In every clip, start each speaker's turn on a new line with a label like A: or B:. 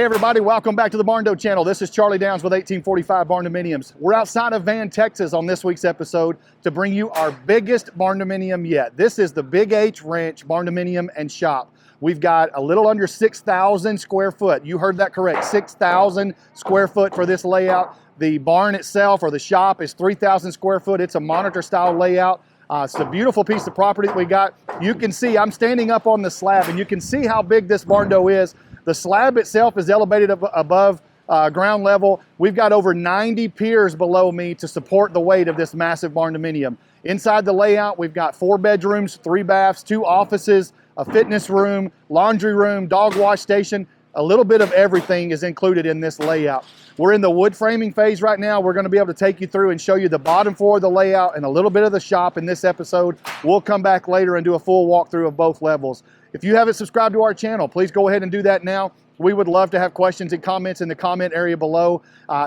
A: everybody, welcome back to the Barndo channel. This is Charlie Downs with 1845 Barndominiums. We're outside of Van, Texas on this week's episode to bring you our biggest Barndominium yet. This is the Big H Ranch Barndominium and Shop. We've got a little under 6,000 square foot. You heard that correct, 6,000 square foot for this layout. The barn itself, or the shop, is 3,000 square foot. It's a monitor style layout. It's a beautiful piece of property that we got. You can see, I'm standing up on the slab and you can see how big this Barndo is. The slab itself is elevated above ground level. We've got over 90 piers below me to support the weight of this massive Barndominium. Inside the layout, we've got 4 bedrooms, 3 baths, 2 offices, a fitness room, laundry room, dog wash station. A little bit of everything is included in this layout. We're in the wood framing phase right now. We're going to be able to take you through and show you the bottom floor of the layout and a little bit of the shop in this episode. We'll come back later and do a full walkthrough of both levels. If you haven't subscribed to our channel, please go ahead and do that now. We would love to have questions and comments in the comment area below.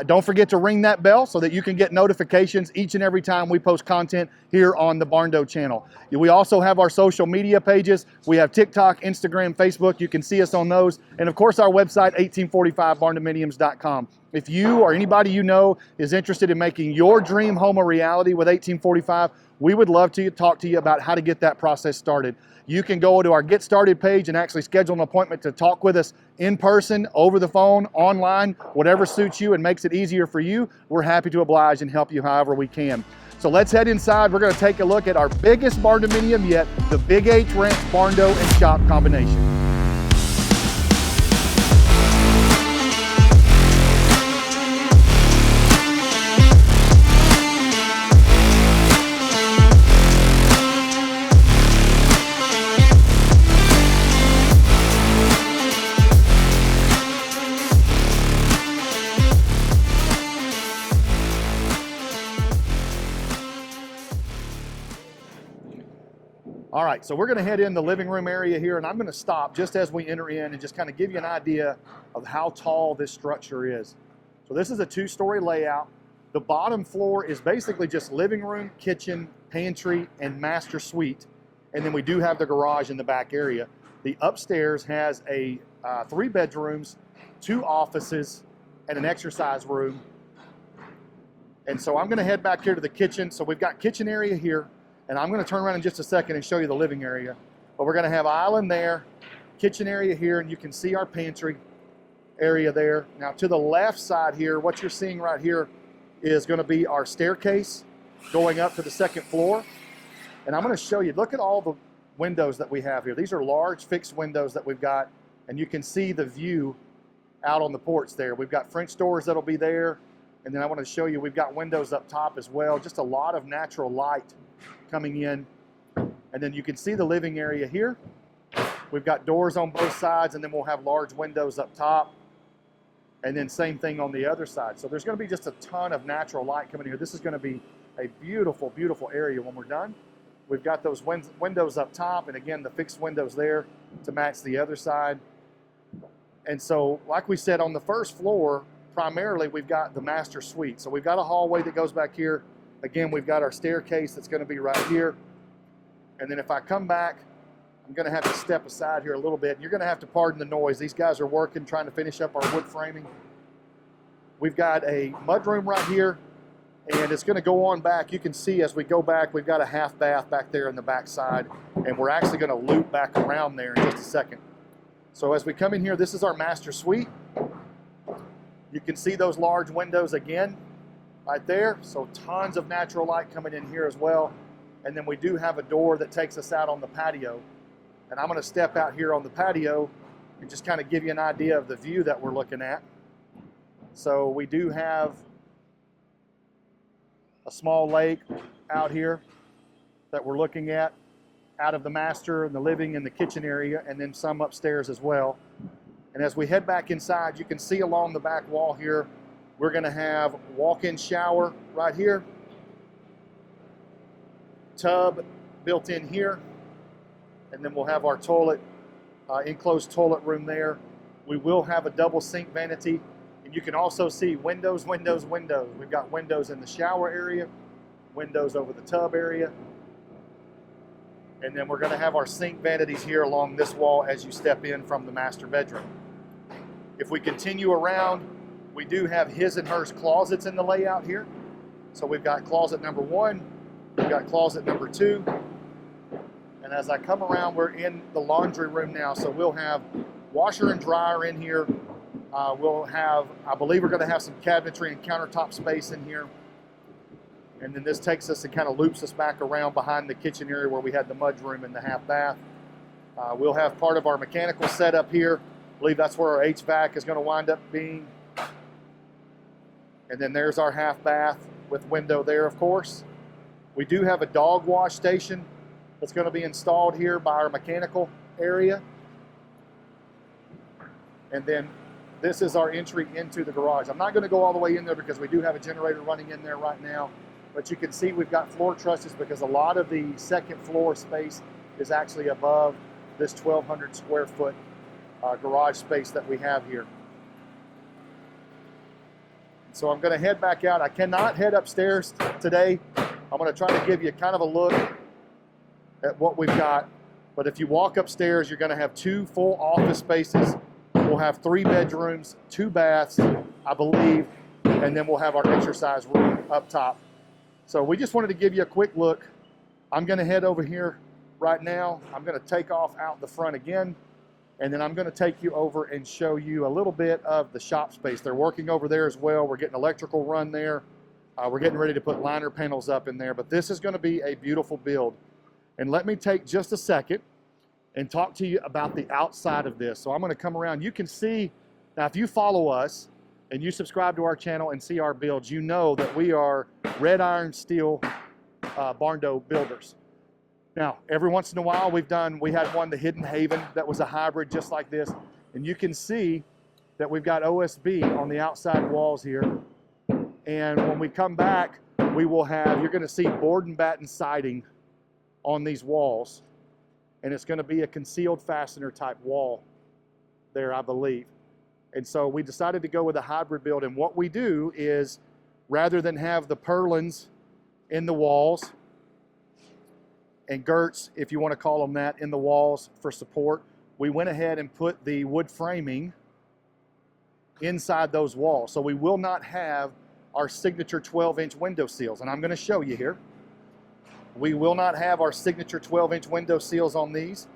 A: Don't forget to ring that bell so that you can get notifications each and every time we post content here on the Barndo channel. We also have our social media pages. We have TikTok, Instagram, Facebook. You can see us on those. And of course, our website, 1845barndominiums.com. If you or anybody you know is interested in making your dream home a reality with 1845, we would love to talk to you about how to get that process started. You can go to our Get Started page and actually schedule an appointment to talk with us in person, over the phone, online, whatever suits you and makes it easier for you. We're happy to oblige and help you however we can. So let's head inside. We're going to take a look at our biggest Barndominium yet, the Big H Ranch Barndo and Shop combination. All right, so we're going to head in the living room area here, and I'm going to stop just as we enter in and just kind of give you an idea of how tall this structure is. So this is a 2-story layout. The bottom floor is basically just living room, kitchen, pantry, and master suite. And then we do have the garage in the back area. The upstairs has 3 bedrooms, 2 offices, and an exercise room. And so I'm going to head back here to the kitchen. So we've got kitchen area here. And I'm going to turn around in just a second and show you the living area. But we're going to have island there, kitchen area here, and you can see our pantry area there. Now to the left side here, what you're seeing right here is going to be our staircase going up to the 2nd floor. And I'm going to show you, look at all the windows that we have here. These are large fixed windows that we've got, and you can see the view out on the porch there. We've got French doors that'll be there. And then I want to show you, we've got windows up top as well. Just a lot of natural light coming in. And then you can see the living area here. We've got doors on both sides, and then we'll have large windows up top. And then same thing on the other side. So there's going to be just a ton of natural light coming here. This is going to be a beautiful, beautiful area when we're done. We've got those windows up top, and again, the fixed windows there to match the other side. And so, like we said, on the 1st floor, primarily we've got the master suite. So we've got a hallway that goes back here. Again, we've got our staircase that's going to be right here. And then if I come back, I'm going to have to step aside here a little bit. You're going to have to pardon the noise. These guys are working, trying to finish up our wood framing. We've got a mudroom right here, and it's going to go on back. You can see as we go back, we've got a half bath back there in the back side, and we're actually going to loop back around there in just a second. So as we come in here, this is our master suite. You can see those large windows again right there. So tons of natural light coming in here as well. And then we do have a door that takes us out on the patio. And I'm going to step out here on the patio and just kind of give you an idea of the view that we're looking at. So we do have a small lake out here that we're looking at out of the master and the living and the kitchen area, and then some upstairs as well. And as we head back inside, you can see along the back wall here, we're going to have walk-in shower right here, tub built in here, and then we'll have our toilet, enclosed toilet room there. We will have a double sink vanity, and you can also see windows, windows, windows. We've got windows in the shower area, windows over the tub area, and then we're going to have our sink vanities here along this wall as you step in from the master bedroom. If we continue around, we do have his and hers closets in the layout here. So we've got closet number 1, we've got closet number 2, and as I come around, we're in the laundry room now. So we'll have washer and dryer in here. We'll have, I believe we're going to have some cabinetry and countertop space in here. And then this takes us and kind of loops us back around behind the kitchen area where we had the mud room and the half bath. We'll have part of our mechanical setup here. I believe that's where our HVAC is going to wind up being. And then there's our half bath with window there, of course. We do have a dog wash station that's going to be installed here by our mechanical area. And then this is our entry into the garage. I'm not going to go all the way in there because we do have a generator running in there right now. But you can see we've got floor trusses because a lot of the second floor space is actually above this 1,200 square foot garage space that we have here. So I'm going to head back out. I cannot head upstairs today. I'm going to try to give you kind of a look at what we've got. But if you walk upstairs, you're going to have 2 full office spaces. We'll have 3 bedrooms, 2 baths, I believe, and then we'll have our exercise room up top. So we just wanted to give you a quick look. I'm going to head over here right now. I'm going to take off out the front again, and then I'm going to take you over and show you a little bit of the shop space. They're working over there as well. We're getting electrical run there. We're getting ready to put liner panels up in there, but this is going to be a beautiful build. And let me take just a second and talk to you about the outside of this. So I'm going to come around. You can see, now if you follow us and you subscribe to our channel and see our builds, you know that we are red iron steel Barndo builders. Now, every once in a while we had one, the Hidden Haven, that was a hybrid just like this. And you can see that we've got OSB on the outside walls here. And when we come back, we will have, you're going to see board and batten siding on these walls. And it's going to be a concealed fastener type wall there, I believe. And so we decided to go with a hybrid build. And what we do is, rather than have the purlins in the walls, and girts, if you want to call them that, in the walls for support, we went ahead and put the wood framing inside those walls. So we will not have our signature 12-inch window seals. And I'm going to show you here. We will not have our signature 12-inch window seals on these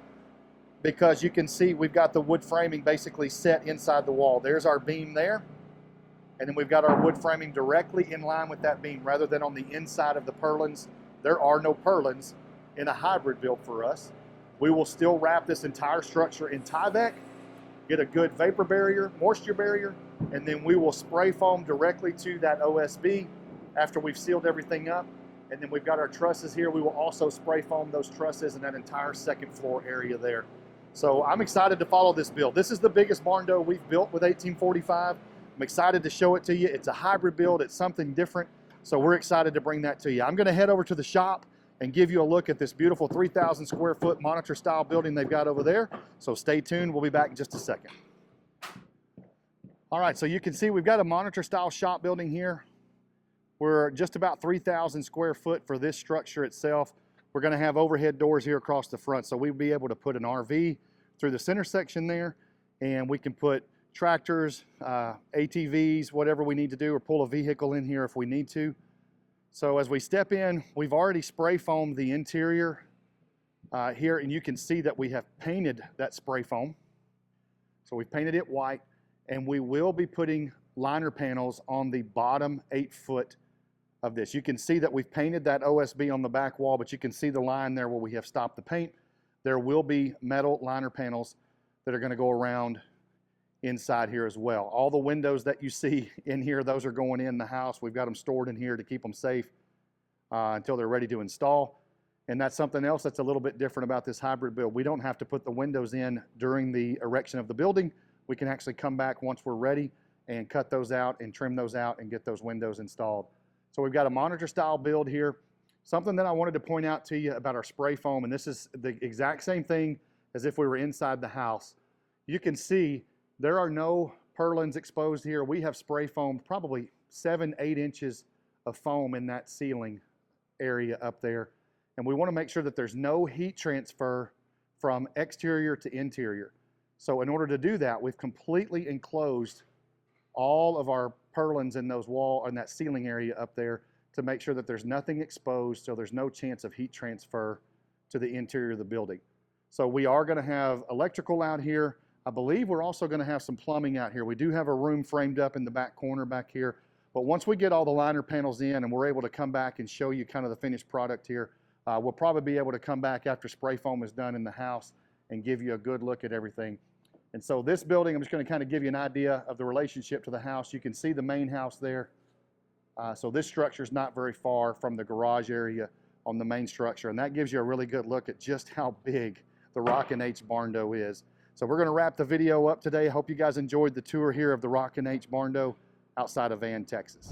A: because you can see we've got the wood framing basically set inside the wall. There's our beam there. And then we've got our wood framing directly in line with that beam rather than on the inside of the purlins. There are no purlins in a hybrid build for us. We will still wrap this entire structure in Tyvek, get a good vapor barrier, moisture barrier, and then we will spray foam directly to that OSB after we've sealed everything up. And then we've got our trusses here. We will also spray foam those trusses in that entire second floor area there. So I'm excited to follow this build. This is the biggest Barndo we've built with 1845. I'm excited to show it to you. It's a hybrid build. It's something different. So we're excited to bring that to you. I'm going to head over to the shop and give you a look at this beautiful 3,000 square foot monitor style building they've got over there. So stay tuned. We'll be back in just a second. All right, so you can see we've got a monitor style shop building here. We're just about 3,000 square foot for this structure itself. We're going to have overhead doors here across the front, so we'll be able to put an RV through the center section there, and we can put tractors, ATVs, whatever we need to do, or pull a vehicle in here if we need to. So as we step in, we've already spray foamed the interior here, and you can see that we have painted that spray foam. So we've painted it white, and we will be putting liner panels on the bottom 8 foot of this. You can see that we've painted that OSB on the back wall, but you can see the line there where we have stopped the paint. There will be metal liner panels that are going to go around inside here as well. All the windows that you see in here, those are going in the house. We've got them stored in here to keep them safe until they're ready to install. And that's something else that's a little bit different about this hybrid build. We don't have to put the windows in during the erection of the building. We can actually come back once we're ready and cut those out and trim those out and get those windows installed. So we've got a monitor style build here. Something that I wanted to point out to you about our spray foam, and this is the exact same thing as if we were inside the house. You can see there are no purlins exposed here. We have spray foamed probably 7-8 inches of foam in that ceiling area up there. And we want to make sure that there's no heat transfer from exterior to interior. So in order to do that, we've completely enclosed all of our purlins in those wall and that ceiling area up there to make sure that there's nothing exposed, so there's no chance of heat transfer to the interior of the building. So we are going to have electrical out here. I believe we're also going to have some plumbing out here. We do have a room framed up in the back corner back here, but once we get all the liner panels in and we're able to come back and show you kind of the finished product here, we'll probably be able to come back after spray foam is done in the house and give you a good look at everything. And so this building, I'm just going to kind of give you an idea of the relationship to the house. You can see the main house there. So this structure is not very far from the garage area on the main structure, and that gives you a really good look at just how big the Rockin' H Barndo is. So we're going to wrap the video up today. I hope you guys enjoyed the tour here of the Rockin' H Barndo outside of Van, Texas.